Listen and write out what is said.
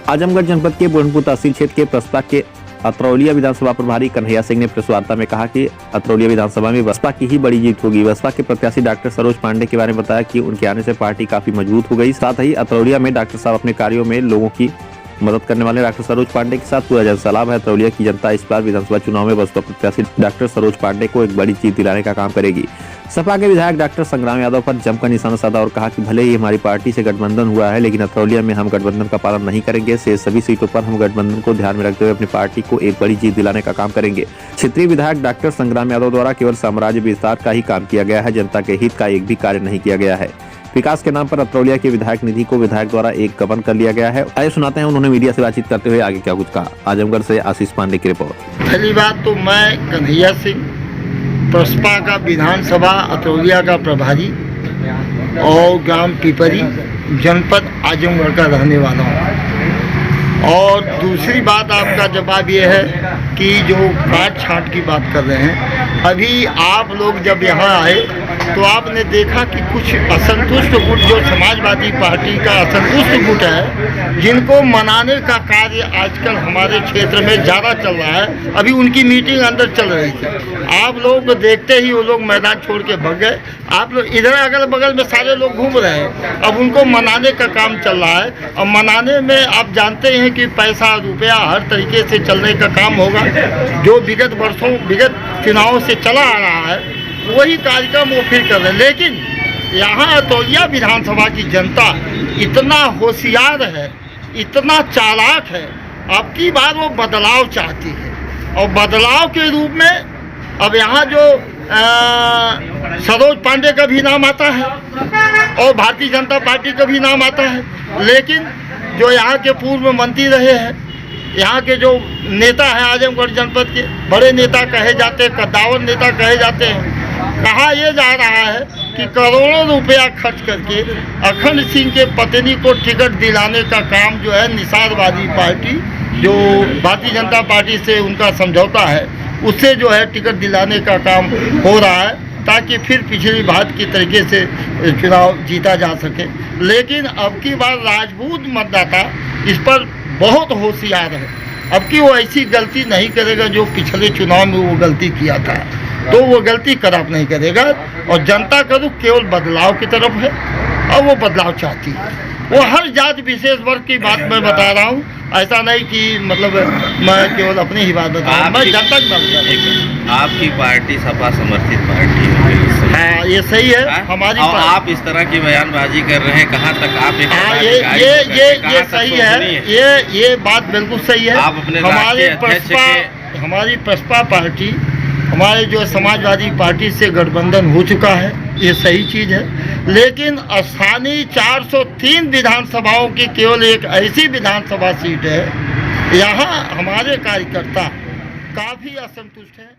आजमगढ़ जनपद के बुरहानपुर तहसील क्षेत्र के बसपा के अतरौलिया विधानसभा प्रभारी कन्हैया सिंह ने प्रेस वार्ता में कहा कि अतरौलिया विधानसभा में बसपा की ही बड़ी जीत होगी। बसपा के प्रत्याशी डॉक्टर सरोज पांडे के बारे में बताया कि उनके आने से पार्टी काफी मजबूत हो गई। साथ ही अतरौलिया में डॉक्टर साहब अपने कार्यों में लोगों की मदद करने वाले डॉक्टर सरोज पांडे के साथ पूरा जनसैलाब है। अतरौलिया की जनता इस बार विधानसभा चुनाव में बसपा प्रत्याशी डॉक्टर सरोज पांडे को एक बड़ी जीत दिलाने का काम करेगी। सपा के विधायक डॉक्टर संग्राम यादव पर जमकर निशाना साधा और कहा कि भले ही हमारी पार्टी से गठबंधन हुआ है, लेकिन अतरौलिया में हम गठबंधन का पालन नहीं करेंगे। शेष सभी सीटों पर हम गठबंधन को ध्यान में रखते हुए अपनी पार्टी को एक बड़ी जीत दिलाने का काम करेंगे। क्षेत्रीय विधायक डॉक्टर संग्राम यादव द्वारा केवल साम्राज्य विस्तार का ही काम किया गया है, जनता के हित का एक भी कार्य नहीं किया गया है। विकास के नाम पर अतरौलिया के विधायक निधि को विधायक द्वारा एक गबन कर लिया गया है। आइए सुनाते हैं उन्होंने मीडिया से बातचीत करते हुए आगे क्या कुछ कहा। आजमगढ़ से आशीष पांडे की रिपोर्ट। पहली बात तो मैं कन्हैया सिंह बसपा का विधानसभा अतरौलिया का प्रभारी और ग्राम पिपरी जनपद आजमगढ़ का रहने वाला हूँ। और दूसरी बात आपका जवाब ये है कि जो काट छांट की बात कर रहे हैं, अभी आप लोग जब यहाँ आए तो आपने देखा कि कुछ असंतुष्ट गुट जो समाजवादी पार्टी का असंतुष्ट गुट है, जिनको मनाने का कार्य आजकल हमारे क्षेत्र में ज़्यादा चल रहा है। अभी उनकी मीटिंग अंदर चल रही थी, आप लोग देखते ही वो लोग मैदान छोड़ के भाग गए। आप लोग इधर अगल बगल में सारे लोग घूम रहे हैं। अब उनको मनाने का काम चल रहा है और मनाने में आप जानते हैं कि पैसा रुपया हर तरीके से चलने का काम होगा। जो विगत वर्षों विगत चुनावों से चला आ रहा है वही कार्यक्रम वो फिर कर रहे हैं। लेकिन यहाँ अतरौलिया विधानसभा की जनता इतना होशियार है, इतना चालाक है, अब की बार वो बदलाव चाहती है। और बदलाव के रूप में अब यहाँ जो सरोज पांडे का भी नाम आता है और भारतीय जनता पार्टी का भी नाम आता है। लेकिन जो यहाँ के पूर्व मंत्री रहे हैं, यहाँ के जो नेता हैं आजमगढ़ जनपद के बड़े नेता कहे जाते हैं, कद्दावर नेता कहे जाते हैं, कहा यह जा रहा है कि करोड़ों रुपया खर्च करके अखंड सिंह के पत्नी को टिकट दिलाने का काम जो है निषादवादी पार्टी जो भारतीय जनता पार्टी से उनका समझौता है उससे जो है टिकट दिलाने का काम हो रहा है, ताकि फिर पिछली बात की तरीके से चुनाव जीता जा सके। लेकिन अब की बार राजपूत मतदाता इस पर बहुत होशियार है। अब की वो ऐसी गलती नहीं करेगा जो पिछले चुनाव में वो गलती किया था, तो वो गलती कदापि नहीं करेगा। और जनता का रुख केवल बदलाव की तरफ है और वो बदलाव चाहती है। वो हर जाति विशेष वर्ग की बात मैं बता रहा हूँ, ऐसा नहीं कि मतलब मैं केवल अपनी ही बात बता रहा हूँ, मैं जनता की बात बता रहा हूँ। आपकी पार्टी सपा समर्थित पार्टी है। हाँ, ये सही है। हमारी और आप इस तरह की बयानबाजी कर रहे हैं, कहाँ तक आप ये सही है, ये बात बिल्कुल सही है। आप अपने हमारी बसपा पार्टी हमारे जो समाजवादी पार्टी से गठबंधन हो चुका है, ये सही चीज़ है। लेकिन स्थानीय 403 विधानसभाओं की केवल एक ऐसी विधानसभा सीट है, यहाँ हमारे कार्यकर्ता काफ़ी असंतुष्ट हैं।